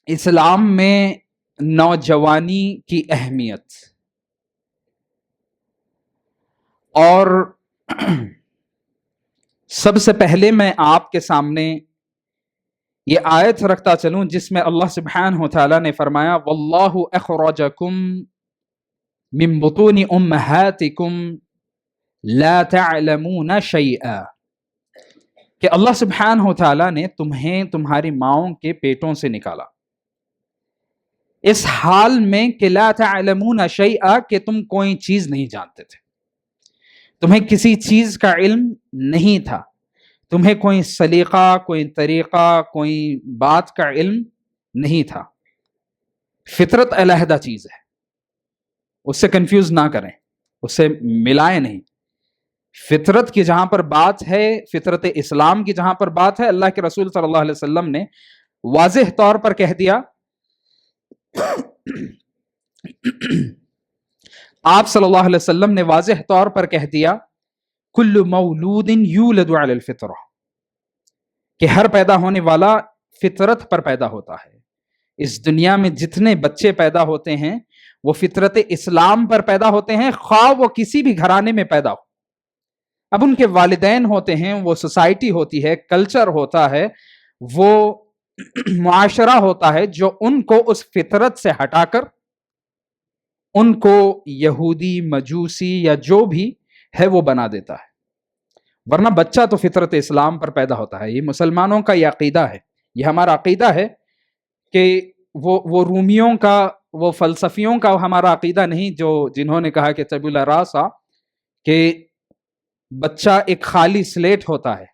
اسلام میں نوجوانی کی اہمیت اور سب سے پہلے میں آپ کے سامنے یہ آیت رکھتا چلوں جس میں اللہ سبحانہ وتعالی نے فرمایا واللہ اخرجکم من بطون امہاتکم لا تعلمون شیئا، کہ اللہ سبحانہ وتعالی نے تمہیں تمہاری ماؤں کے پیٹوں سے نکالا اس حال میں کہ لا تعلمون شیئا، کہ تم کوئی چیز نہیں جانتے تھے، تمہیں کسی چیز کا علم نہیں تھا، تمہیں کوئی سلیقہ، کوئی طریقہ، کوئی بات کا علم نہیں تھا۔ فطرت علیحدہ چیز ہے، اس سے کنفیوز نہ کریں، اس سے ملائے نہیں۔ فطرت کی جہاں پر بات ہے، فطرت اسلام کی جہاں پر بات ہے، اللہ کے رسول صلی اللہ علیہ وسلم نے واضح طور پر کہہ دیا، آپ صلی اللہ علیہ وسلم نے واضح طور پر کہہ دیا کل مولود یولد علی الفطرہ، کہ ہر پیدا ہونے والا فطرت پر پیدا ہوتا ہے۔ اس دنیا میں جتنے بچے پیدا ہوتے ہیں وہ فطرت اسلام پر پیدا ہوتے ہیں، خواہ وہ کسی بھی گھرانے میں پیدا ہو۔ اب ان کے والدین ہوتے ہیں، وہ سوسائٹی ہوتی ہے، کلچر ہوتا ہے، وہ معاشرہ ہوتا ہے جو ان کو اس فطرت سے ہٹا کر ان کو یہودی، مجوسی یا جو بھی ہے وہ بنا دیتا ہے۔ ورنہ بچہ تو فطرت اسلام پر پیدا ہوتا ہے۔ یہ مسلمانوں کا یہ عقیدہ ہے، یہ ہمارا عقیدہ ہے کہ وہ رومیوں کا، وہ فلسفیوں کا ہمارا عقیدہ نہیں جنہوں نے کہا کہ طبیلا راسا، کہ بچہ ایک خالی سلیٹ ہوتا ہے،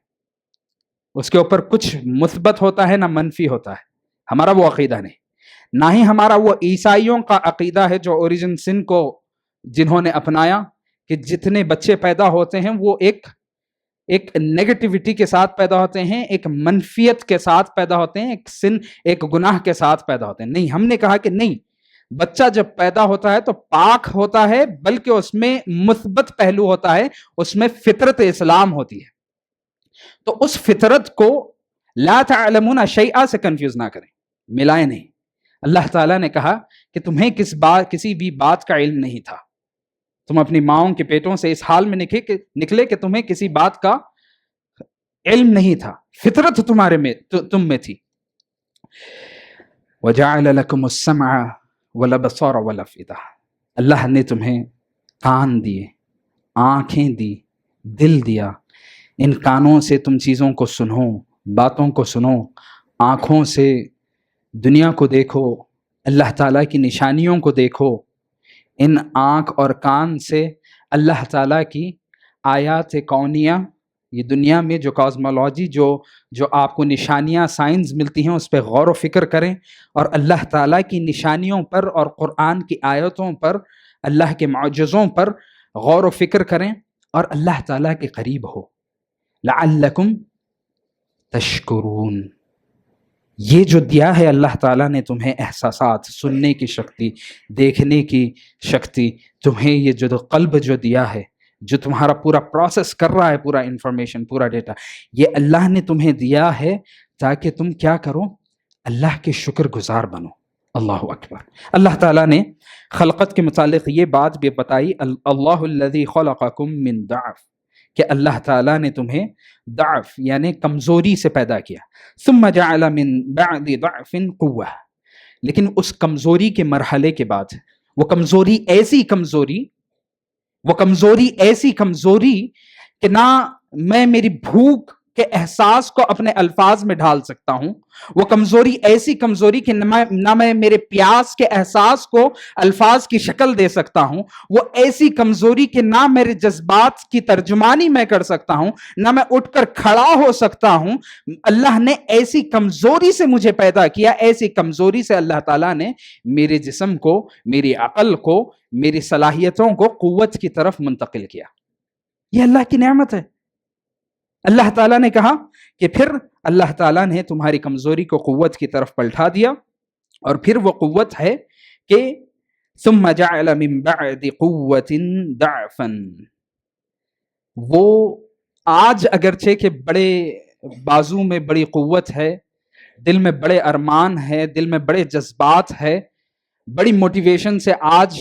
اس کے اوپر کچھ مثبت ہوتا ہے نہ منفی ہوتا ہے۔ ہمارا وہ عقیدہ نہیں، نہ ہی ہمارا وہ عیسائیوں کا عقیدہ ہے جو اوریجن سن کو جنہوں نے اپنایا، کہ جتنے بچے پیدا ہوتے ہیں وہ ایک نیگیٹیوٹی کے ساتھ پیدا ہوتے ہیں، ایک منفیت کے ساتھ پیدا ہوتے ہیں، ایک گناہ کے ساتھ پیدا ہوتے ہیں۔ نہیں، ہم نے کہا کہ نہیں، بچہ جب پیدا ہوتا ہے تو پاک ہوتا ہے، بلکہ اس میں مثبت پہلو ہوتا ہے، اس میں فطرت اسلام ہوتی ہے۔ تو اس فطرت کو لا تعلمون شیئا سے کنفیوز نہ کریں، ملائے نہیں۔ اللہ تعالیٰ نے کہا کہ تمہیں کسی بھی بات کا علم نہیں تھا، تم اپنی ماؤں کے پیٹوں سے اس حال میں نکلے کہ تمہیں کسی بات کا علم نہیں تھا، فطرت تم میں تھی۔ وَجَعَلَ لَكُمُ السَّمْعَ وَالْأَبْصَارَ وَالْأَفْئِدَةَ، اللہ نے تمہیں کان دیے، آنکھیں دی، دل دیا۔ ان کانوں سے تم چیزوں کو سنو، باتوں کو سنو، آنکھوں سے دنیا کو دیکھو، اللہ تعالیٰ کی نشانیوں کو دیکھو۔ ان آنکھ اور کان سے اللہ تعالیٰ کی آیات کونیہ، یہ دنیا میں جو کازمولوجی جو آپ کو نشانیاں سائنس ملتی ہیں اس پہ غور و فکر کریں، اور اللہ تعالیٰ کی نشانیوں پر اور قرآن کی آیتوں پر، اللہ کے معجزوں پر غور و فکر کریں، اور اللہ تعالیٰ کے قریب ہو۔ لعلکم تشکرون، یہ جو دیا ہے اللہ تعالیٰ نے تمہیں احساسات، سننے کی شکتی، دیکھنے کی شکتی، تمہیں یہ جو قلب جو دیا ہے، جو تمہارا پورا پروسیس کر رہا ہے، پورا انفارمیشن، پورا ڈیٹا، یہ اللہ نے تمہیں دیا ہے تاکہ تم کیا کرو؟ اللہ کے شکر گزار بنو۔ اللہ اکبر۔ اللہ تعالیٰ نے خلقت کے متعلق یہ بات بھی بتائی، اللہ الذی خلقکم من ضعف، کہ اللہ تعالیٰ نے تمہیں ضعف یعنی کمزوری سے پیدا کیا، ثم جعل من بعد ضعف قوة، لیکن اس کمزوری کے مرحلے کے بعد وہ کمزوری ایسی کمزوری کہ نہ میں میری بھوک کے احساس کو اپنے الفاظ میں ڈھال سکتا ہوں، وہ ایسی کمزوری کہ نہ میں میرے پیاس کے احساس کو الفاظ کی شکل دے سکتا ہوں، وہ ایسی کمزوری کہ نہ میرے جذبات کی ترجمانی میں کر سکتا ہوں، نہ میں اٹھ کر کھڑا ہو سکتا ہوں۔ اللہ نے ایسی کمزوری سے مجھے پیدا کیا، ایسی کمزوری سے اللہ تعالیٰ نے میرے جسم کو، میری عقل کو، میری صلاحیتوں کو قوت کی طرف منتقل کیا۔ یہ اللہ کی نعمت ہے۔ اللہ تعالیٰ نے کہا کہ پھر اللہ تعالیٰ نے تمہاری کمزوری کو قوت کی طرف پلٹا دیا، اور پھر وہ قوت ہے کہ ثم جعل من بعد قوت ضعفا، وہ آج اگرچہ کہ بڑے بازو میں بڑی قوت ہے، دل میں بڑے ارمان ہے، دل میں بڑے جذبات ہے، بڑی موٹیویشن سے آج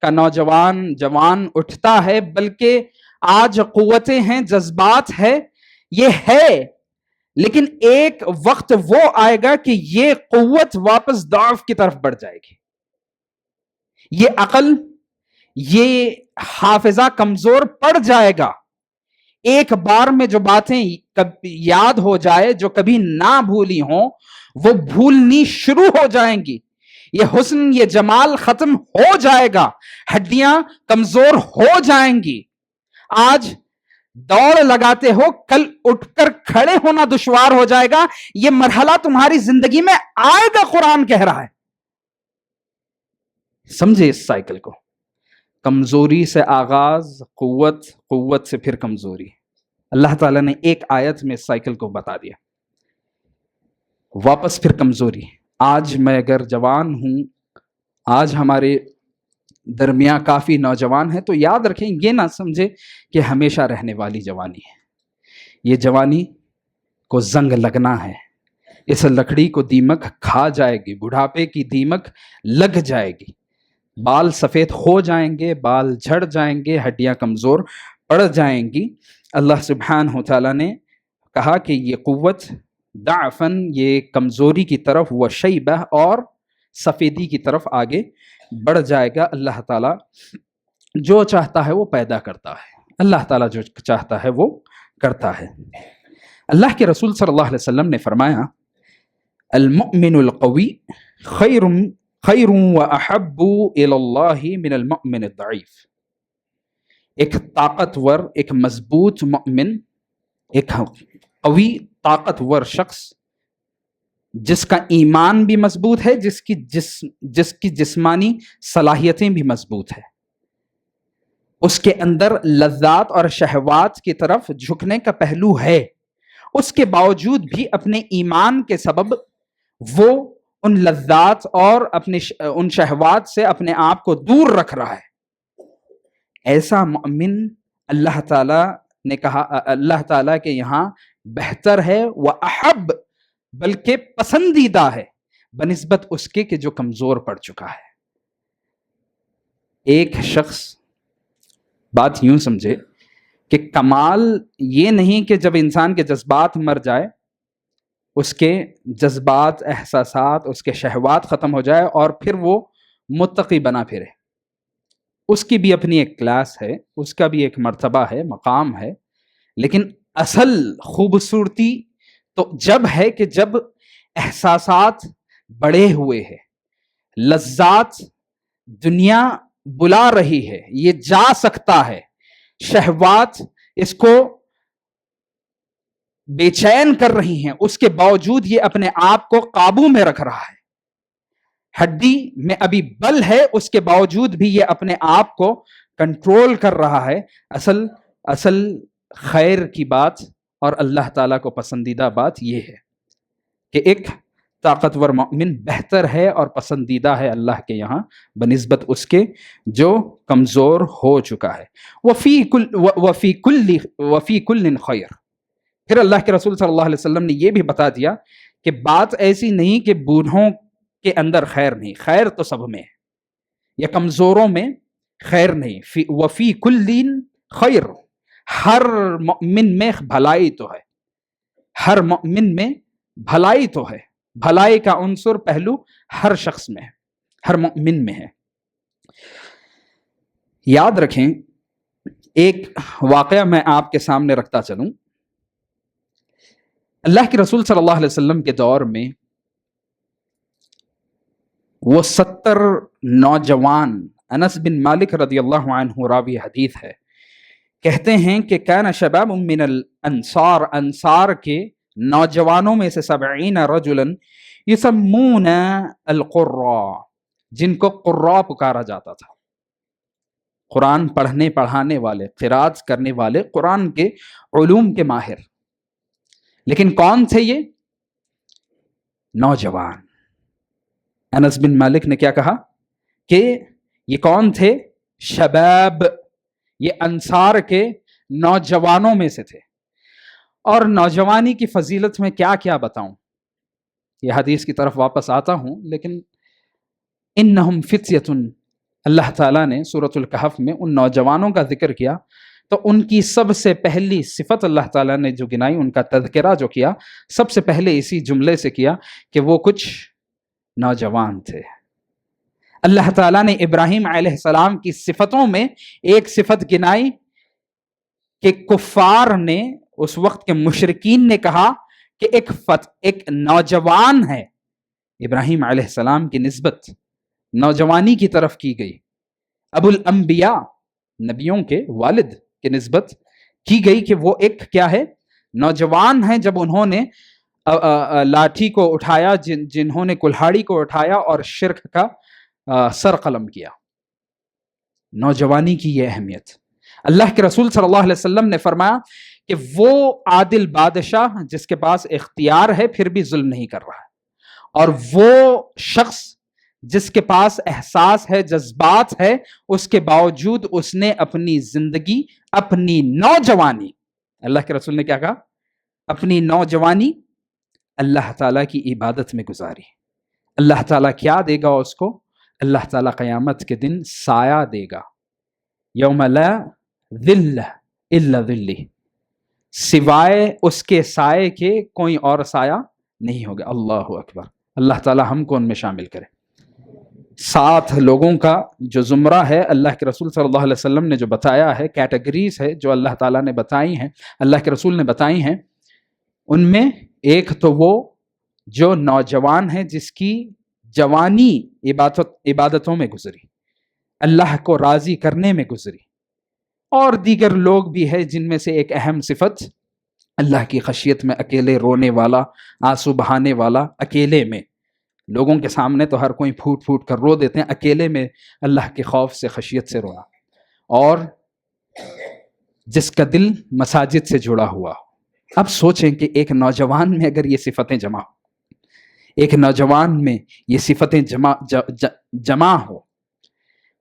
کا نوجوان جوان اٹھتا ہے، بلکہ آج قوتیں ہیں، جذبات ہے، یہ ہے، لیکن ایک وقت وہ آئے گا کہ یہ قوت واپس ضعف کی طرف بڑھ جائے گی، یہ عقل، یہ حافظہ کمزور پڑ جائے گا، ایک بار میں جو باتیں یاد ہو جائے، جو کبھی نہ بھولی ہوں، وہ بھولنی شروع ہو جائیں گی، یہ حسن، یہ جمال ختم ہو جائے گا، ہڈیاں کمزور ہو جائیں گی۔ آج دوڑ لگاتے ہو، کل اٹھ کر کھڑے ہونا دشوار ہو جائے گا، یہ مرحلہ تمہاری زندگی میں آئے گا، قرآن کہہ رہا ہے۔ سمجھے اس سائیکل کو، کمزوری سے آغاز، قوت، قوت سے پھر کمزوری۔ اللہ تعالیٰ نے ایک آیت میں اس سائیکل کو بتا دیا، واپس پھر کمزوری۔ آج میں اگر جوان ہوں، آج ہمارے درمیان کافی نوجوان ہیں، تو یاد رکھیں، یہ نہ سمجھے کہ ہمیشہ رہنے والی جوانی ہے، یہ جوانی کو زنگ لگنا ہے، اس لکڑی کو دیمک کھا جائے گی، بڑھاپے کی دیمک لگ جائے گی، بال سفید ہو جائیں گے، بال جھڑ جائیں گے، ہڈیاں کمزور پڑ جائیں گی۔ اللہ سبحانہ تعالیٰ نے کہا کہ یہ قوت ضعفاً، یہ کمزوری کی طرف، و شیبہ، اور سفیدی کی طرف آگے بڑھ جائے گا۔ اللہ تعالیٰ جو چاہتا ہے وہ پیدا کرتا ہے، اللہ تعالیٰ جو چاہتا ہے وہ کرتا ہے۔ اللہ کے رسول صلی اللہ علیہ وسلم نے فرمایا، المؤمن القوی خیر و احب الی اللہ من المؤمن الضعیف۔ ایک طاقتور، ایک مضبوط مومن، ایک قوی طاقتور شخص جس کا ایمان بھی مضبوط ہے، جس کی جسمانی صلاحیتیں بھی مضبوط ہے، اس کے اندر لذات اور شہوات کی طرف جھکنے کا پہلو ہے، اس کے باوجود بھی اپنے ایمان کے سبب وہ ان لذات اور ان شہوات سے اپنے آپ کو دور رکھ رہا ہے۔ ایسا مومن اللہ تعالیٰ نے کہا، اللہ تعالیٰ کے یہاں بہتر ہے، وہ احب، بلکہ پسندیدہ ہے، بنسبت اس کے کہ جو کمزور پڑ چکا ہے۔ ایک شخص، بات یوں سمجھے کہ کمال یہ نہیں کہ جب انسان کے جذبات مر جائے، اس کے جذبات، احساسات، اس کے شہوات ختم ہو جائے اور پھر وہ متقی بنا پھرے۔ اس کی بھی اپنی ایک کلاس ہے، اس کا بھی ایک مرتبہ ہے، مقام ہے، لیکن اصل خوبصورتی تو جب ہے کہ جب احساسات بڑے ہوئے ہیں، لذات دنیا بلا رہی ہے، یہ جا سکتا ہے، شہوات اس کو بے چین کر رہی ہیں، اس کے باوجود یہ اپنے آپ کو قابو میں رکھ رہا ہے، ہڈی میں ابھی بل ہے، اس کے باوجود بھی یہ اپنے آپ کو کنٹرول کر رہا ہے۔ اصل خیر کی بات اور اللہ تعالیٰ کو پسندیدہ بات یہ ہے کہ ایک طاقتور مومن بہتر ہے اور پسندیدہ ہے اللہ کے یہاں بنسبت اس کے جو کمزور ہو چکا ہے۔ وفی کل خیر۔ پھر اللہ کے رسول صلی اللہ علیہ وسلم نے یہ بھی بتا دیا کہ بات ایسی نہیں کہ بوڑھوں کے اندر خیر نہیں، خیر تو سب میں ہے، یا کمزوروں میں خیر نہیں۔ وفی کل خیر، ہر مومن میں بھلائی تو ہے، ہر مومن میں بھلائی تو ہے، بھلائی کا عنصر، پہلو ہر شخص میں ہے، ہر مومن میں ہے۔ یاد رکھیں، ایک واقعہ میں آپ کے سامنے رکھتا چلوں۔ اللہ کے رسول صلی اللہ علیہ وسلم کے دور میں وہ 70 نوجوان، انس بن مالک رضی اللہ عنہ راوی حدیث ہے، کہتے ہیں کہ کان شباب من الانصار، انصار کے نوجوانوں میں سے 70 رجلا یسمون القراء، جن کو قراء پکارا جاتا تھا، قرآن پڑھنے پڑھانے والے، قراءت کرنے والے، قرآن کے علوم کے ماہر۔ لیکن کون تھے یہ نوجوان؟ انس بن مالک نے کیا کہا کہ یہ کون تھے؟ شباب، یہ انصار کے نوجوانوں میں سے تھے۔ اور نوجوانی کی فضیلت میں کیا کیا بتاؤں، یہ حدیث کی طرف واپس آتا ہوں، لیکن انہم فتیۃ، اللہ تعالیٰ نے سورۃ الکہف میں ان نوجوانوں کا ذکر کیا تو ان کی سب سے پہلی صفت اللہ تعالیٰ نے جو گنائی، ان کا تذکرہ جو کیا، سب سے پہلے اسی جملے سے کیا کہ وہ کچھ نوجوان تھے۔ اللہ تعالیٰ نے ابراہیم علیہ السلام کی صفتوں میں ایک صفت گنائی کہ کفار نے، اس وقت کے مشرکین نے کہا کہ ایک نوجوان ہے۔ ابراہیم علیہ السلام کی نسبت نوجوانی کی طرف کی گئی، ابو الانبیاء، نبیوں کے والد کی نسبت کی گئی کہ وہ ایک کیا ہے، نوجوان ہیں۔ جب انہوں نے لاٹھی کو اٹھایا، جنہوں نے کلہاڑی کو اٹھایا اور شرک کا سر قلم کیا، نوجوانی کی یہ اہمیت۔ اللہ کے رسول صلی اللہ علیہ وسلم نے فرمایا کہ وہ عادل بادشاہ جس کے پاس اختیار ہے پھر بھی ظلم نہیں کر رہا ہے، اور وہ شخص جس کے پاس احساس ہے، جذبات ہے، اس کے باوجود اس نے اپنی زندگی، اپنی نوجوانی، اللہ کے رسول نے کیا کہا، اپنی نوجوانی اللہ تعالیٰ کی عبادت میں گزاری۔ اللہ تعالیٰ کیا دے گا اس کو؟ اللہ تعالیٰ قیامت کے دن سایہ دے گا، یوم لا ظل الا ظلہ، سوائے اس کے سائے کے کوئی اور سایہ نہیں ہوگا۔ اللہ اکبر، اللہ تعالیٰ ہم کو ان میں شامل کرے۔ 7 لوگوں کا جو زمرہ ہے، اللہ کے رسول صلی اللہ علیہ وسلم نے جو بتایا ہے، کیٹیگریز ہے جو اللہ تعالیٰ نے بتائی ہیں، اللہ کے رسول نے بتائی ہیں، ان میں ایک تو وہ جو نوجوان ہے جس کی جوانی عبادتوں میں گزری، اللہ کو راضی کرنے میں گزری، اور دیگر لوگ بھی ہے جن میں سے ایک اہم صفت اللہ کی خشیت میں اکیلے رونے والا، آنسو بہانے والا، اکیلے میں، لوگوں کے سامنے تو ہر کوئی پھوٹ پھوٹ کر رو دیتے ہیں، اکیلے میں اللہ کے خوف سے، خشیت سے رونا، اور جس کا دل مساجد سے جڑا ہوا ہو۔ اب سوچیں کہ ایک نوجوان میں اگر یہ صفتیں جمع ہو، ایک نوجوان میں یہ صفتیں جمع ہو،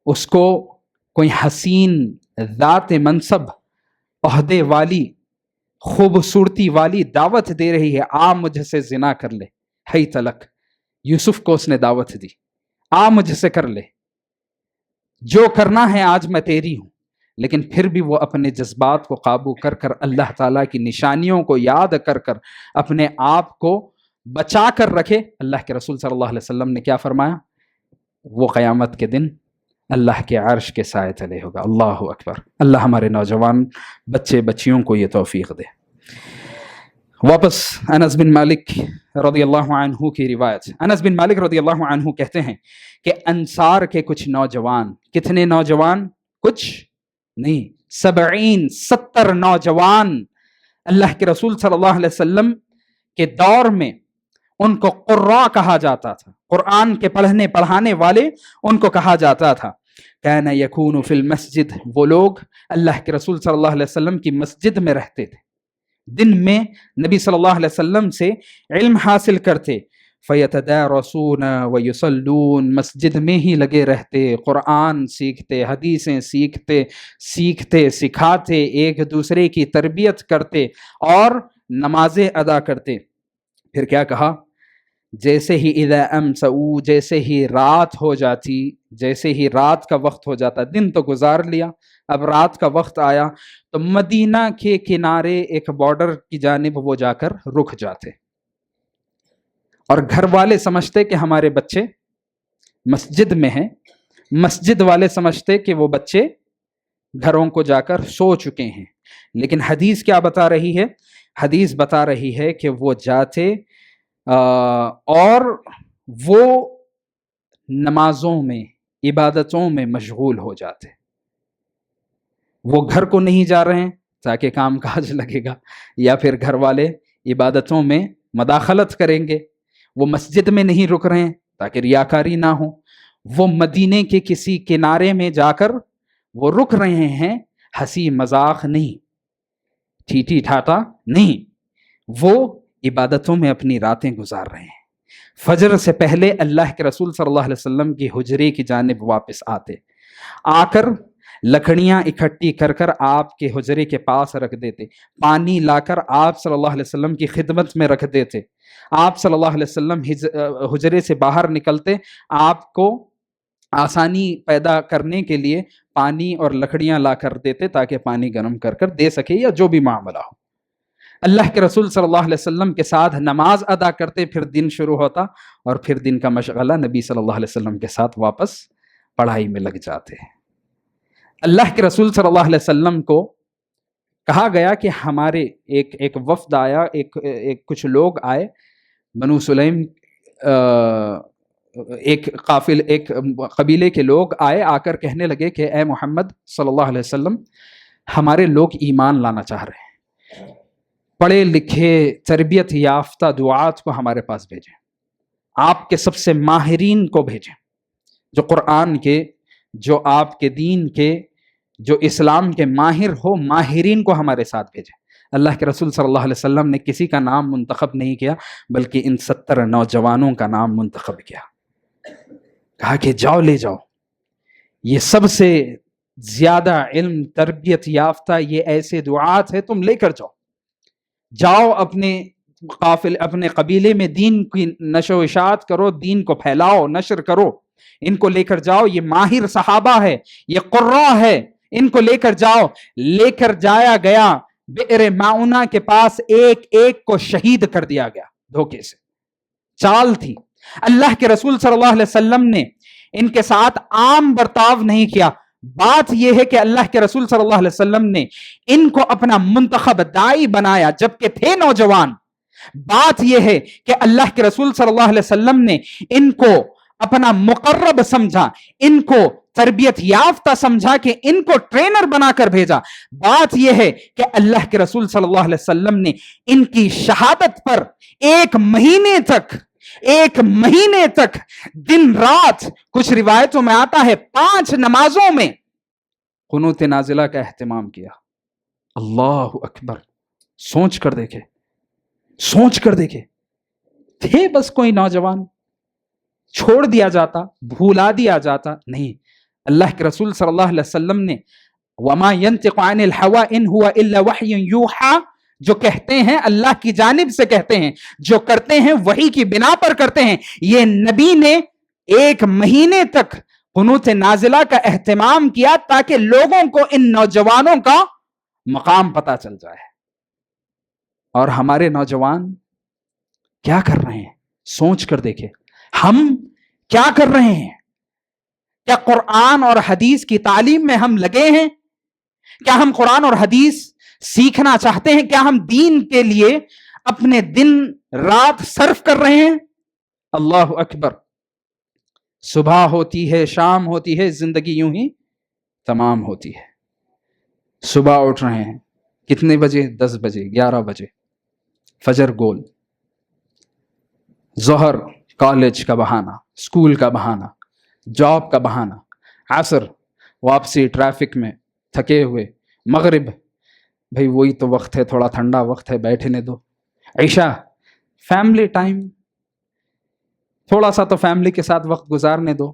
اس کو کوئی حسین ذات منصب، عہدے والی، خوبصورتی والی دعوت دے رہی ہے، آ مجھ سے زنا کر لے، ہے تلک، یوسف کو اس نے دعوت دی، آ مجھ سے کر لے، جو کرنا ہے آج میں تیری ہوں، لیکن پھر بھی وہ اپنے جذبات کو قابو کر کر، اللہ تعالیٰ کی نشانیوں کو یاد کر کر اپنے آپ کو بچا کر رکھے۔ اللہ کے رسول صلی اللہ علیہ وسلم نے کیا فرمایا؟ وہ قیامت کے دن اللہ کے عرش کے سائے تلے ہوگا۔ اللہ اکبر، اللہ ہمارے نوجوان بچے بچیوں کو یہ توفیق دے۔ واپس انس بن مالک رضی اللہ عنہ کی روایت، انس بن مالک رضی اللہ عنہ کہتے ہیں کہ انصار کے کچھ نوجوان، کتنے نوجوان؟ کچھ نہیں، 70 نوجوان، اللہ کے رسول صلی اللہ علیہ وسلم کے دور میں ان کو قراء کہا جاتا تھا، قرآن کے پڑھانے والے ان کو کہا جاتا تھا۔ کان یکون فی المسجد، وہ لوگ اللہ کے رسول صلی اللہ علیہ وسلم کی مسجد میں رہتے تھے، دن میں نبی صلی اللہ علیہ وسلم سے علم حاصل کرتے، فیتدارسون ویصلون، مسجد میں ہی لگے رہتے، قرآن سیکھتے، حدیثیں سیکھتے سکھاتے، ایک دوسرے کی تربیت کرتے اور نمازیں ادا کرتے۔ پھر کیا کہا؟ جیسے ہی اذا امسوا، جیسے ہی رات ہو جاتی، جیسے ہی رات کا وقت ہو جاتا، دن تو گزار لیا، اب رات کا وقت آیا تو مدینہ کے کنارے ایک بارڈر کی جانب وہ جا کر رک جاتے، اور گھر والے سمجھتے کہ ہمارے بچے مسجد میں ہیں، مسجد والے سمجھتے کہ وہ بچے گھروں کو جا کر سو چکے ہیں، لیکن حدیث کیا بتا رہی ہے؟ حدیث بتا رہی ہے کہ وہ جاتے اور وہ نمازوں میں، عبادتوں میں مشغول ہو جاتے۔ وہ گھر کو نہیں جا رہے ہیں تاکہ کام کاج لگے گا، یا پھر گھر والے عبادتوں میں مداخلت کریں گے، وہ مسجد میں نہیں رک رہے ہیں تاکہ ریاکاری نہ ہو، وہ مدینے کے کسی کنارے میں جا کر وہ رک رہے ہیں، ہنسی مذاق نہیں، ٹھیٹھی ٹھاٹا نہیں، وہ عبادتوں میں اپنی راتیں گزار رہے ہیں۔ فجر سے پہلے اللہ کے رسول صلی اللہ علیہ وسلم کی حجرے کی جانب واپس آتے، آ کر لکڑیاں اکٹھی کر کر آپ کے حجرے کے پاس رکھ دیتے، پانی لا کر آپ صلی اللہ علیہ وسلم کی خدمت میں رکھ دیتے، آپ صلی اللہ علیہ وسلم حجرے سے باہر نکلتے، آپ کو آسانی پیدا کرنے کے لیے پانی اور لکڑیاں لا کر دیتے تاکہ پانی گرم کر کر دے سکے یا جو بھی معاملہ ہو۔ اللہ کے رسول صلی اللہ علیہ وسلم کے ساتھ نماز ادا کرتے، پھر دن شروع ہوتا اور پھر دن کا مشغلہ نبی صلی اللہ علیہ وسلم کے ساتھ واپس پڑھائی میں لگ جاتے۔ اللہ کے رسول صلی اللہ علیہ وسلم کو کہا گیا کہ ہمارے ایک وفد آیا، ایک کچھ لوگ آئے، بنو سلیم، ایک قبیلے کے لوگ آئے، آ کر کہنے لگے کہ اے محمد صلی اللہ علیہ وسلم، ہمارے لوگ ایمان لانا چاہ رہے ہیں، پڑھے لکھے تربیت یافتہ دعات کو ہمارے پاس بھیجیں، آپ کے سب سے ماہرین کو بھیجیں، جو قرآن کے، جو آپ کے دین کے، جو اسلام کے ماہر ہو، ماہرین کو ہمارے ساتھ بھیجیں۔ اللہ کے رسول صلی اللہ علیہ وسلم نے کسی کا نام منتخب نہیں کیا، بلکہ ان 70 نوجوانوں کا نام منتخب کیا، کہا کہ جاؤ، لے جاؤ، یہ سب سے زیادہ علم تربیت یافتہ یہ ایسے دعات ہیں، تم لے کر جاؤ اپنے قبیلے میں دین کی نشر و اشاعت کرو، دین کو پھیلاؤ، نشر کرو، ان کو لے کر جاؤ، یہ ماہر صحابہ ہے، یہ قرہ ہے، ان کو لے کر جاؤ۔ لے کر جایا گیا، بئر معونہ کے پاس ایک ایک کو شہید کر دیا گیا، دھوکے سے، چال تھی۔ اللہ کے رسول صلی اللہ علیہ وسلم نے ان کے ساتھ عام برتاؤ نہیں کیا۔ بات یہ ہے کہ اللہ کے رسول صلی اللہ علیہ وسلم نے ان کو اپنا منتخب داعی بنایا جبکہ تھے نوجوان۔ بات یہ ہے کہ اللہ کے رسول صلی اللہ علیہ وسلم نے ان کو اپنا مقرب سمجھا، ان کو تربیت یافتہ سمجھا کہ ان کو ٹرینر بنا کر بھیجا۔ بات یہ ہے کہ اللہ کے رسول صلی اللہ علیہ وسلم نے ان کی شہادت پر ایک مہینے تک دن رات، کچھ روایتوں میں آتا ہے 5 نمازوں میں قنوت نازلہ کا اہتمام کیا۔ اللہ اکبر! سوچ کر دیکھے، تھے بس کوئی نوجوان، چھوڑ دیا جاتا، بھولا دیا جاتا، نہیں، اللہ کے رسول صلی اللہ علیہ وسلم نے وما ينطق عن الهوى ان هو الا وحی یوحى، جو کہتے ہیں اللہ کی جانب سے کہتے ہیں، جو کرتے ہیں وحی کی بنا پر کرتے ہیں۔ یہ نبی نے 1 مہینے تک قنوت نازلہ کا اہتمام کیا تاکہ لوگوں کو ان نوجوانوں کا مقام پتہ چل جائے۔ اور ہمارے نوجوان کیا کر رہے ہیں؟ سوچ کر دیکھیں، ہم کیا کر رہے ہیں؟ کیا قرآن اور حدیث کی تعلیم میں ہم لگے ہیں؟ کیا ہم قرآن اور حدیث سیکھنا چاہتے ہیں؟ کیا ہم دین کے لیے اپنے دن رات صرف کر رہے ہیں؟ اللہ اکبر! صبح ہوتی ہے، شام ہوتی ہے، زندگی یوں ہی تمام ہوتی ہے۔ صبح اٹھ رہے ہیں، کتنے بجے؟ 10 بجے، 11 بجے، فجر گول، ظہر کالج کا بہانہ، اسکول کا بہانہ، جاب کا بہانہ، عصر واپسی ٹریفک میں تھکے ہوئے، مغرب بھئی وہی تو وقت ہے، تھوڑا ٹھنڈا وقت ہے، بیٹھنے دو، عشاء فیملی ٹائم، تھوڑا سا تو فیملی کے ساتھ وقت گزارنے دو،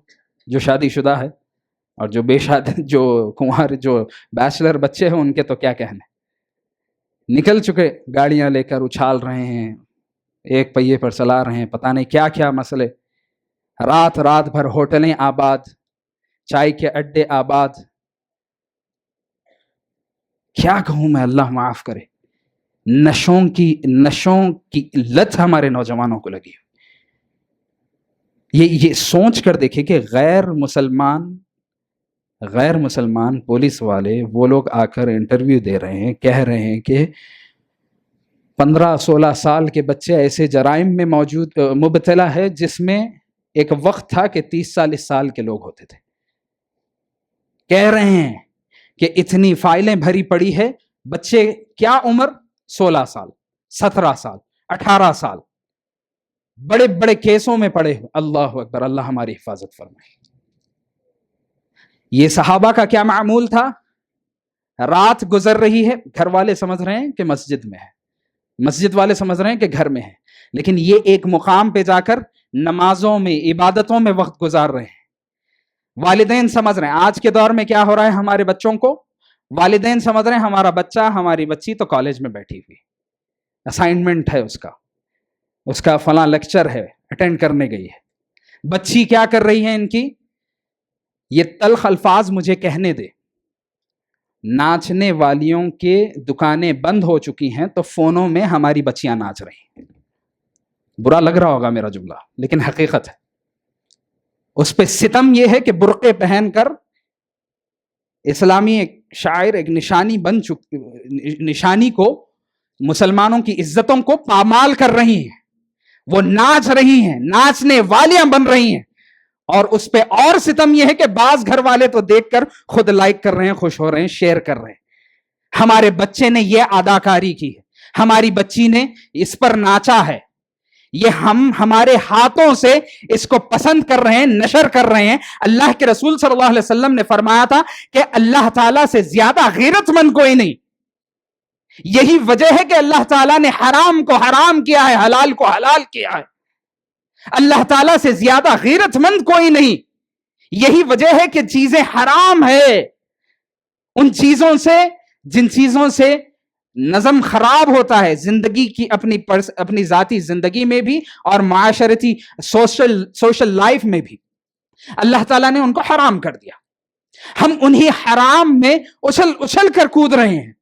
جو شادی شدہ ہے، اور جو بے شادی، جو کنوار، جو بیچلر بچے ہیں، ان کے تو کیا کہنے، نکل چکے، گاڑیاں لے کر اچھال رہے ہیں، ایک پہیے پر چلا رہے ہیں، پتہ نہیں کیا کیا مسئلے، رات بھر ہوٹلیں آباد، چائے کے اڈے آباد، کیا کہوں میں، اللہ معاف کرے۔ نشوں کی لت ہمارے نوجوانوں کو لگی۔ یہ سوچ کر دیکھیں کہ غیر مسلمان پولیس والے، وہ لوگ آ کر انٹرویو دے رہے ہیں، کہہ رہے ہیں کہ 15-16 سال کے بچے ایسے جرائم میں مبتلا ہے جس میں ایک وقت تھا کہ 30-40 سال کے لوگ ہوتے تھے۔ کہہ رہے ہیں کہ اتنی فائلیں بھری پڑی ہے، بچے کیا عمر؟ 16 سال، 17 سال، 18 سال، بڑے بڑے کیسوں میں پڑے۔ اللہ اکبر! اللہ ہماری حفاظت فرمائے۔ یہ صحابہ کا کیا معمول تھا؟ رات گزر رہی ہے، گھر والے سمجھ رہے ہیں کہ مسجد میں ہے، مسجد والے سمجھ رہے ہیں کہ گھر میں ہے، لیکن یہ ایک مقام پہ جا کر نمازوں میں، عبادتوں میں وقت گزار رہے ہیں۔ والدین سمجھ رہے ہیں، آج کے دور میں کیا ہو رہا ہے ہمارے بچوں کو، والدین سمجھ رہے ہیں ہمارا بچہ، ہماری بچی تو کالج میں بیٹھی ہوئی، اسائنمنٹ ہے اس کا، اس کا فلاں لیکچر ہے، اٹینڈ کرنے گئی ہے. بچی کیا کر رہی ہے ان کی؟ یہ تلخ الفاظ مجھے کہنے دے، ناچنے والیوں کے دکانیں بند ہو چکی ہیں تو فونوں میں ہماری بچیاں ناچ رہی ہیں. برا لگ رہا ہوگا میرا جملہ، لیکن حقیقت ہے. اس پہ ستم یہ ہے کہ برقعے پہن کر اسلامی ایک شاعر، ایک نشانی بن نشانی کو، مسلمانوں کی عزتوں کو پامال کر رہی ہیں. وہ ناچ رہی ہیں، ناچنے والیاں بن رہی ہیں. اور اس پہ اور ستم یہ ہے کہ بعض گھر والے تو دیکھ کر خود لائک کر رہے ہیں، خوش ہو رہے ہیں، شیئر کر رہے ہیں. ہمارے بچے نے یہ اداکاری کی ہے، ہماری بچی نے اس پر ناچا ہے، یہ ہم ہمارے ہاتھوں سے اس کو پسند کر رہے ہیں، نشر کر رہے ہیں. اللہ کے رسول صلی اللہ علیہ وسلم نے فرمایا تھا کہ اللہ تعالیٰ سے زیادہ غیرت مند کوئی نہیں. یہی وجہ ہے کہ اللہ تعالیٰ نے حرام کو حرام کیا ہے، حلال کو حلال کیا ہے. اللہ تعالیٰ سے زیادہ غیرت مند کوئی نہیں. یہی وجہ ہے کہ چیزیں حرام ہے. ان چیزوں سے، جن چیزوں سے نظم خراب ہوتا ہے زندگی کی، اپنی ذاتی زندگی میں بھی اور معاشرتی سوشل لائف میں بھی، اللہ تعالیٰ نے ان کو حرام کر دیا. ہم انہی حرام میں اچھل کر کود رہے ہیں،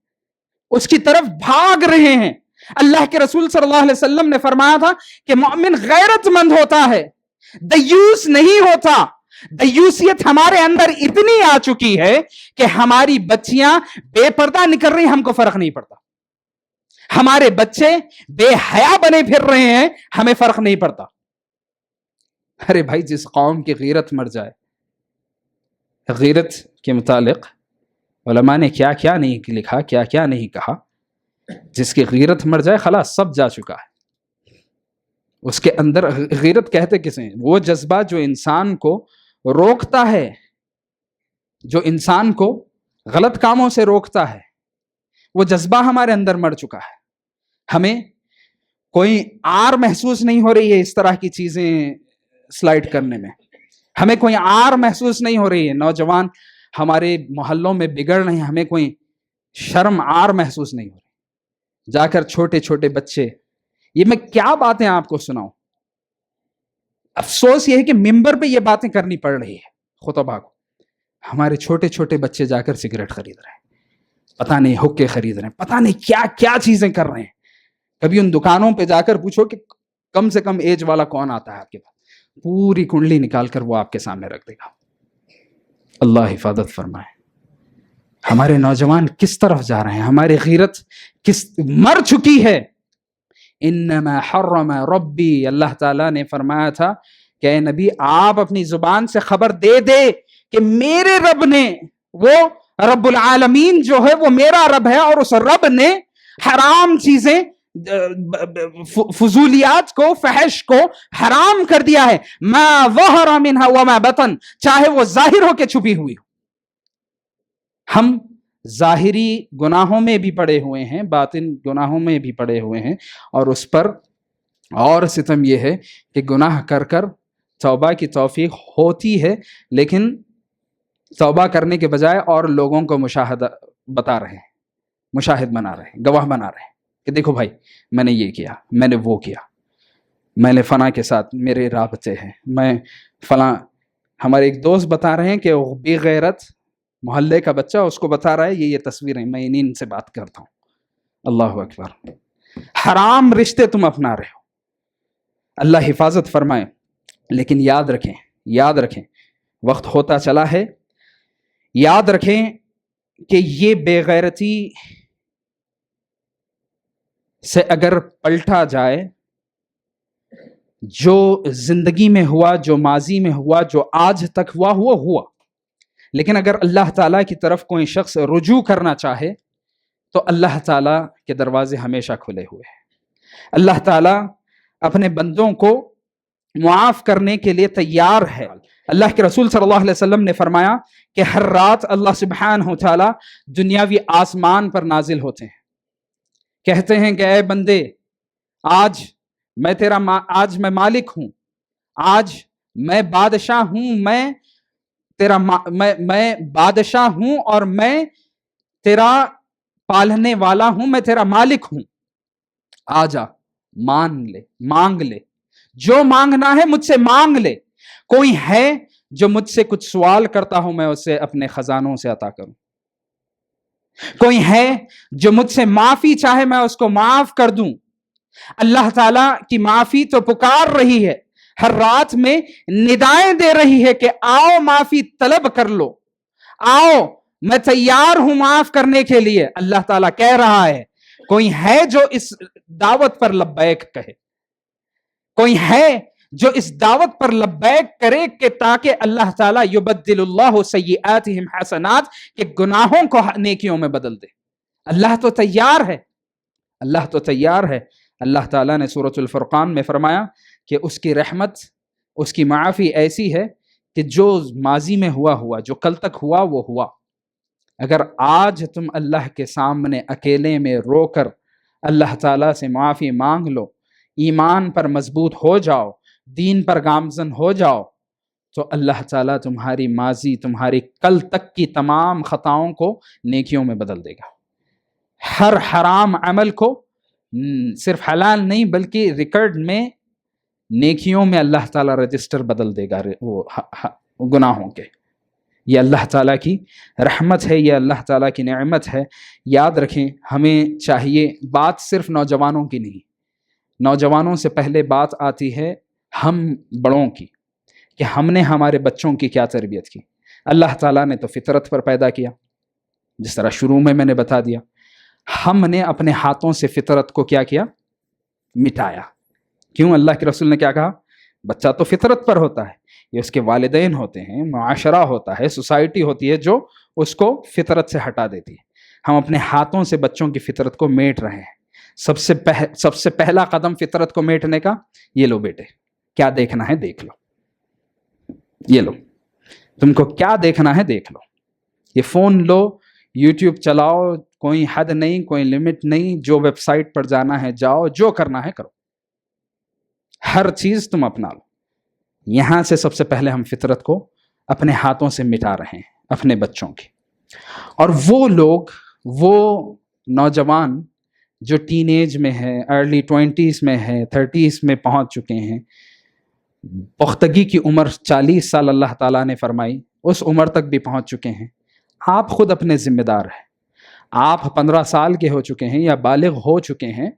اس کی طرف بھاگ رہے ہیں. اللہ کے رسول صلی اللہ علیہ وسلم نے فرمایا تھا کہ مومن غیرت مند ہوتا ہے، دیوس نہیں ہوتا. دیوسیت ہمارے اندر اتنی آ چکی ہے کہ ہماری بچیاں بے پردہ نکل رہی، ہم کو فرق نہیں پڑتا. ہمارے بچے بے حیا بنے پھر رہے ہیں، ہمیں فرق نہیں پڑتا. ارے بھائی، جس قوم کی غیرت مر جائے، غیرت کے متعلق علماء نے کیا کیا نہیں لکھا، کیا کیا نہیں کہا. جس کی غیرت مر جائے خلاص سب جا چکا ہے. اس کے اندر غیرت کہتے کسے؟ وہ جذبہ جو انسان کو روکتا ہے، جو انسان کو غلط کاموں سے روکتا ہے، وہ جذبہ ہمارے اندر مر چکا ہے. ہمیں کوئی آر محسوس نہیں ہو رہی ہے اس طرح کی چیزیں سلائڈ کرنے میں، ہمیں کوئی آر محسوس نہیں ہو رہی ہے. نوجوان ہمارے محلوں میں بگڑ رہے ہیں، ہمیں کوئی شرم آر محسوس نہیں ہو رہی. جا کر چھوٹے چھوٹے بچے، یہ میں کیا باتیں آپ کو سناؤں. افسوس یہ ہے کہ ممبر پہ یہ باتیں کرنی پڑ رہی ہے خطبہ کو. ہمارے چھوٹے چھوٹے بچے جا کر سگریٹ خرید رہے ہیں، پتہ نہیں حقے خرید رہے ہیں، پتہ نہیں کیا کیا چیزیں کر رہے ہیں. کبھی ان دکانوں پہ جا کر پوچھو کہ کم سے کم ایج والا کون آتا ہے آپ کے پاس، پوری کنڈلی نکال کر وہ آپ کے سامنے رکھ دے گا. اللہ حفاظت فرمائے. ہمارے نوجوان کس طرف جا رہے ہیں؟ ہماری غیرت مر چکی ہے. انما حرم ربی، اللہ تعالیٰ نے فرمایا تھا کہ اے نبی آپ اپنی زبان سے خبر دے دے کہ میرے رب نے، وہ رب العالمین جو ہے وہ میرا رب ہے، اور اس رب نے حرام چیزیں، فضولیات کو، فحش کو حرام کر دیا ہے. ما ظہر منہا وما بطن، چاہے وہ ظاہر ہو کے چھپی ہوئی ہو. ہم ظاہری گناہوں میں بھی پڑے ہوئے ہیں، باطن گناہوں میں بھی پڑے ہوئے ہیں. اور اس پر اور ستم یہ ہے کہ گناہ کر کر توبہ کی توفیق ہوتی ہے، لیکن توبہ کرنے کے بجائے اور لوگوں کو مشاہدہ بتا رہے ہیں، مشاہد بنا رہے ہیں، گواہ بنا رہے ہیں کہ دیکھو بھائی میں نے یہ کیا، میں نے وہ کیا، میں نے فلاں کے ساتھ میرے رابطے ہیں، میں فلاں. ہمارے ایک دوست بتا رہے ہیں کہ وہ بے غیرت محلے کا بچہ اس کو بتا رہا ہے یہ تصویریں، میں انہیں سے بات کرتا ہوں. اللہ اکبر. حرام رشتے تم اپنا رہے ہو. اللہ حفاظت فرمائے. لیکن یاد رکھیں وقت ہوتا چلا ہے. یاد رکھیں کہ یہ بے غیرتی سے اگر پلٹا جائے، جو زندگی میں ہوا، جو ماضی میں ہوا، جو آج تک ہوا، لیکن اگر اللہ تعالیٰ کی طرف کوئی شخص رجوع کرنا چاہے تو اللہ تعالیٰ کے دروازے ہمیشہ کھلے ہوئے ہیں. اللہ تعالیٰ اپنے بندوں کو معاف کرنے کے لیے تیار ہے. اللہ کے رسول صلی اللہ علیہ وسلم نے فرمایا کہ ہر رات اللہ سبحانہ وتعالیٰ دنیاوی آسمان پر نازل ہوتے ہیں، کہتے ہیں کہ اے بندے، آج میں مالک ہوں، آج میں بادشاہ ہوں، میں بادشاہ ہوں اور میں تیرا پالنے والا ہوں، میں تیرا مالک ہوں. آ جا مان لے، مانگ لے، جو مانگنا ہے مجھ سے مانگ لے. کوئی ہے جو مجھ سے کچھ سوال کرتا ہوں میں اسے اپنے خزانوں سے عطا کروں. کوئی ہے جو مجھ سے معافی چاہے میں اس کو معاف کر دوں. اللہ تعالیٰ کی معافی تو پکار رہی ہے، ہر رات میں ندائیں دے رہی ہے کہ آؤ معافی طلب کر لو، آؤ میں تیار ہوں معاف کرنے کے لیے. اللہ تعالیٰ کہہ رہا ہے. کوئی ہے جو اس دعوت پر لبیک کہے، کوئی ہے جو اس دعوت پر لبیک کرے کہ تاکہ اللہ تعالیٰ یبدل اللہ سیئاتہم حسنات، کہ گناہوں کو نیکیوں میں بدل دے. اللہ تو تیار ہے، اللہ تو تیار ہے. اللہ تعالیٰ نے سورۃ الفرقان میں فرمایا کہ اس کی رحمت، اس کی معافی ایسی ہے کہ جو ماضی میں ہوا جو کل تک ہوا وہ ہوا. اگر آج تم اللہ کے سامنے اکیلے میں رو کر اللہ تعالیٰ سے معافی مانگ لو، ایمان پر مضبوط ہو جاؤ، دین پر گامزن ہو جاؤ، تو اللہ تعالیٰ تمہاری ماضی، تمہاری کل تک کی تمام خطاؤں کو نیکیوں میں بدل دے گا. ہر حرام عمل کو صرف حلال نہیں بلکہ ریکارڈ میں نیکیوں میں اللہ تعالیٰ رجسٹر بدل دے گا وہ گناہوں کے. یہ اللہ تعالیٰ کی رحمت ہے، یہ اللہ تعالیٰ کی نعمت ہے. یاد رکھیں، ہمیں چاہیے، بات صرف نوجوانوں کی نہیں، نوجوانوں سے پہلے بات آتی ہے ہم بڑوں کی، کہ ہم نے ہمارے بچوں کی کیا تربیت کی. اللہ تعالیٰ نے تو فطرت پر پیدا کیا، جس طرح شروع میں نے بتا دیا. ہم نے اپنے ہاتھوں سے فطرت کو کیا کیا؟ مٹایا. کیوں؟ اللہ کے رسول نے کیا کہا؟ بچہ تو فطرت پر ہوتا ہے، یہ اس کے والدین ہوتے ہیں، معاشرہ ہوتا ہے، سوسائٹی ہوتی ہے جو اس کو فطرت سے ہٹا دیتی ہے. ہم اپنے ہاتھوں سے بچوں کی فطرت کو میٹ رہے ہیں. سب سے پہلا قدم فطرت کو میٹنے کا، یہ لو بیٹے کیا دیکھنا ہے دیکھ لو، یہ لو تم کو کیا دیکھنا ہے دیکھ لو، یہ فون لو، یوٹیوب چلاؤ، کوئی حد نہیں، کوئی لمٹ نہیں، جو ویب سائٹ پر جانا ہے جاؤ، جو کرنا ہے کرو، ہر چیز تم اپنا لو. یہاں سے سب سے پہلے ہم فطرت کو اپنے ہاتھوں سے مٹا رہے ہیں اپنے بچوں کی. اور وہ لوگ، وہ نوجوان جو ٹین ایج میں ہے، ارلی 20s میں ہے، 30s میں پہنچ چکے ہیں، پختگی کی عمر 40 سال اللہ تعالیٰ نے فرمائی، اس عمر تک بھی پہنچ چکے ہیں. آپ خود اپنے ذمہ دار ہیں. آپ 15 سال کے ہو چکے ہیں یا بالغ ہو چکے ہیں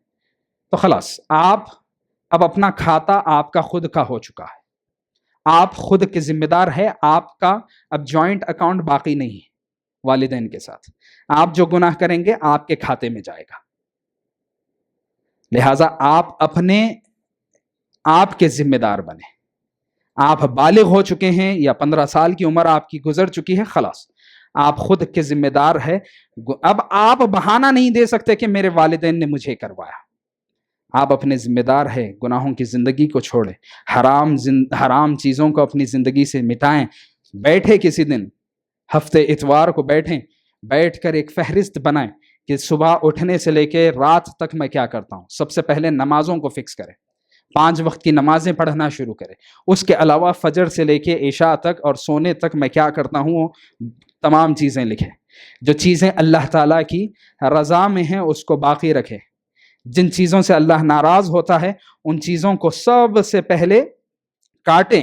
تو خلاص آپ اب اپنا کھاتا آپ کا خود کا ہو چکا ہے، آپ خود کے ذمہ دار ہے. آپ کا اب جوائنٹ اکاؤنٹ باقی نہیں ہے والدین کے ساتھ. آپ جو گناہ کریں گے آپ کے کھاتے میں جائے گا. لہٰذا آپ کے ذمہ دار بنے. آپ بالغ ہو چکے ہیں یا 15 سال کی عمر آپ کی گزر چکی ہے، خلاص آپ خود کے ذمہ دار ہے. اب آپ بہانہ نہیں دے سکتے کہ میرے والدین نے مجھے کروایا. آپ اپنے ذمہ دار ہے. گناہوں کی زندگی کو چھوڑیں، حرام چیزوں کو اپنی زندگی سے مٹائیں. بیٹھے کسی دن ہفتے اتوار کو بیٹھ کر ایک فہرست بنائیں کہ صبح اٹھنے سے لے کے رات تک میں کیا کرتا ہوں. سب سے پہلے نمازوں کو فکس کریں، 5 وقت کی نمازیں پڑھنا شروع کریں. اس کے علاوہ فجر سے لے کے عشاء تک اور سونے تک میں کیا کرتا ہوں، تمام چیزیں لکھیں. جو چیزیں اللہ تعالیٰ کی رضا میں ہیں اس کو باقی رکھیں. جن چیزوں سے اللہ ناراض ہوتا ہے ان چیزوں کو سب سے پہلے کاٹیں،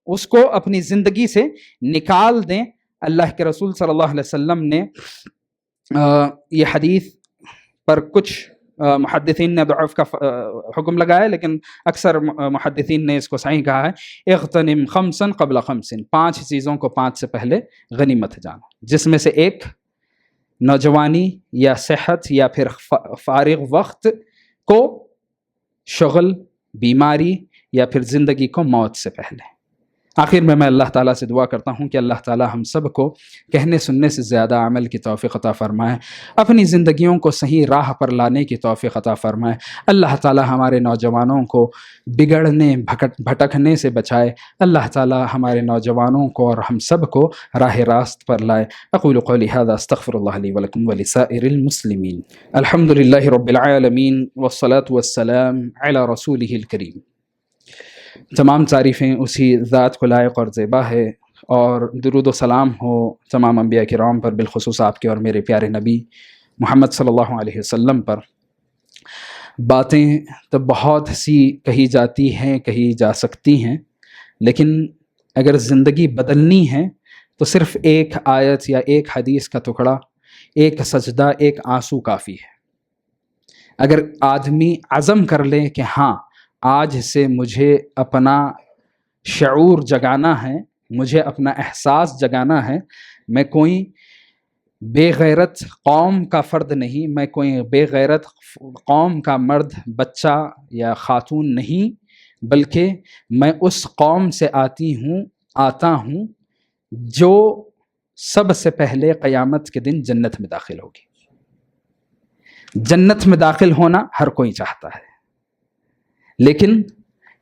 اس کو اپنی زندگی سے نکال دیں. اللہ کے رسول صلی اللہ علیہ وسلم نے یہ حدیث پر کچھ محدثین نے ضعف کا حکم لگایا، لیکن اکثر محدثین نے اس کو صحیح کہا ہے. اغتنم خمسا قبل خمس، 5 چیزوں کو 5 سے پہلے غنیمت جانو، جس میں سے ایک نوجوانی یا صحت یا پھر فارغ وقت کو شغل، بیماری یا پھر زندگی کو موت سے پہلے. آخر میں اللہ تعالیٰ سے دعا کرتا ہوں کہ اللہ تعالیٰ ہم سب کو کہنے سننے سے زیادہ عمل کی توفیق عطا فرمائے، اپنی زندگیوں کو صحیح راہ پر لانے کی توفیق عطا فرمائے. اللہ تعالیٰ ہمارے نوجوانوں کو بگڑنے بھٹکنے سے بچائے. اللہ تعالیٰ ہمارے نوجوانوں کو اور ہم سب کو راہ راست پر لائے. اقول قولی ھذا استغفر اللہ لی ولکم ولسائر المسلمین. الحمد للہ رب العالمین والصلاة والسلام علی رسولہ الکریم. تمام تعریفیں اسی ذات کو لائق اور زیبا ہے، اور درود و سلام ہو تمام انبیاء کرام پر، بالخصوص آپ کے اور میرے پیارے نبی محمد صلی اللہ علیہ وسلم پر. باتیں تو بہت سی کہی جاتی ہیں، کہی جا سکتی ہیں، لیکن اگر زندگی بدلنی ہے تو صرف ایک آیت یا ایک حدیث کا ٹکڑا، ایک سجدہ، ایک آنسو کافی ہے۔ اگر آدمی عزم کر لے کہ ہاں آج سے مجھے اپنا شعور جگانا ہے، مجھے اپنا احساس جگانا ہے، میں کوئی بے غیرت قوم کا فرد نہیں، میں کوئی بے غیرت قوم کا مرد، بچہ یا خاتون نہیں، بلکہ میں اس قوم سے آتا ہوں جو سب سے پہلے قیامت کے دن جنت میں داخل ہوگی۔ جنت میں داخل ہونا ہر کوئی چاہتا ہے، لیکن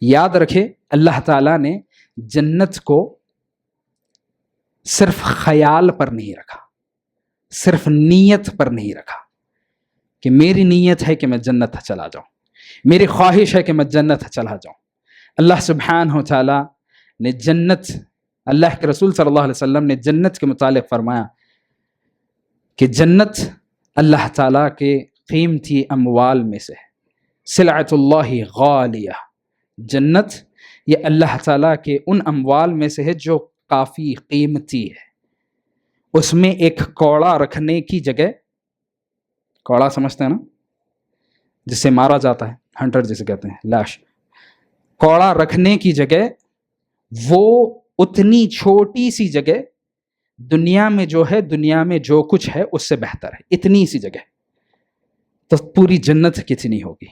یاد رکھے اللہ تعالیٰ نے جنت کو صرف خیال پر نہیں رکھا، صرف نیت پر نہیں رکھا کہ میری نیت ہے کہ میں جنت چلا جاؤں، میری خواہش ہے کہ میں جنت چلا جاؤں۔ اللہ سبحانہ و تعالیٰ نے جنت، اللہ کے رسول صلی اللہ علیہ وسلم نے جنت کے متعلق فرمایا کہ جنت اللہ تعالیٰ کے قیمتی اموال میں سے، سلعۃ اللہ غالیہ، جنت یہ اللہ تعالیٰ کے ان اموال میں سے ہے جو کافی قیمتی ہے۔ اس میں ایک کوڑا رکھنے کی جگہ، کوڑا سمجھتے ہیں نا جس سے مارا جاتا ہے، ہنٹر جسے کہتے ہیں، لاش، کوڑا رکھنے کی جگہ، وہ اتنی چھوٹی سی جگہ دنیا میں جو ہے، دنیا میں جو کچھ ہے اس سے بہتر ہے، اتنی سی جگہ، تو پوری جنت کتنی ہوگی۔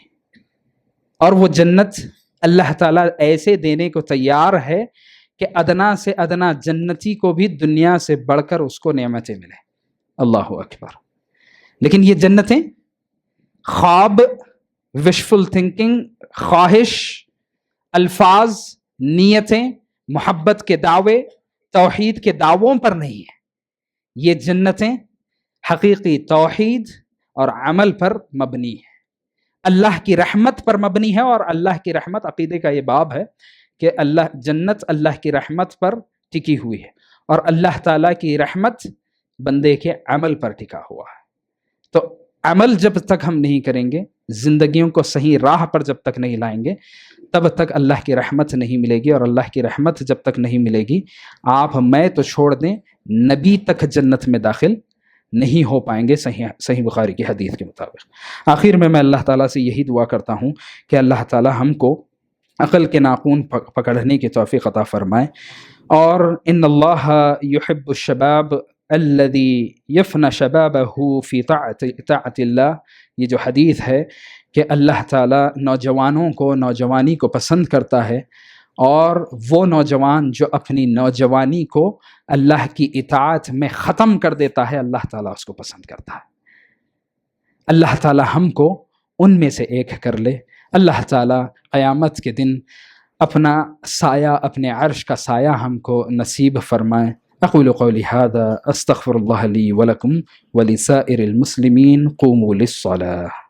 اور وہ جنت اللہ تعالیٰ ایسے دینے کو تیار ہے کہ ادنا سے ادنا جنتی کو بھی دنیا سے بڑھ کر اس کو نعمتیں ملیں۔ اللہ اکبر۔ لیکن یہ جنتیں خواب، وشفل تھنکنگ، خواہش، الفاظ، نیتیں، محبت کے دعوے، توحید کے دعووں پر نہیں ہیں۔ یہ جنتیں حقیقی توحید اور عمل پر مبنی ہے، اللہ کی رحمت پر مبنی ہے۔ اور اللہ کی رحمت، عقیدے کا یہ باب ہے کہ جنت اللہ کی رحمت پر ٹکی ہوئی ہے، اور اللہ تعالیٰ کی رحمت بندے کے عمل پر ٹکا ہوا ہے۔ تو عمل جب تک ہم نہیں کریں گے، زندگیوں کو صحیح راہ پر جب تک نہیں لائیں گے، تب تک اللہ کی رحمت نہیں ملے گی۔ اور اللہ کی رحمت جب تک نہیں ملے گی، آپ میں تو چھوڑ دیں، نبی تک جنت میں داخل نہیں ہو پائیں گے، صحیح بخاری کی حدیث کے مطابق۔ آخر میں اللہ تعالیٰ سے یہی دعا کرتا ہوں کہ اللہ تعالیٰ ہم کو عقل کے ناخن پکڑنے کی توفیق عطا فرمائے۔ اور ان اللہ یحب الشباب الذی یفنی شبابہ فی طاعت اللہ، یہ جو حدیث ہے کہ اللہ تعالیٰ نوجوانوں کو، نوجوانی کو پسند کرتا ہے، اور وہ نوجوان جو اپنی نوجوانی کو اللہ کی اطاعت میں ختم کر دیتا ہے، اللہ تعالیٰ اس کو پسند کرتا ہے۔ اللہ تعالیٰ ہم کو ان میں سے ایک کر لے۔ اللہ تعالیٰ قیامت کے دن اپنا سایہ، اپنے عرش کا سایہ ہم کو نصیب فرمائے۔ اقول قولی ھذا استغفر اللہ لی ولکم ولسائر المسلمین، قوموا للصلاۃ۔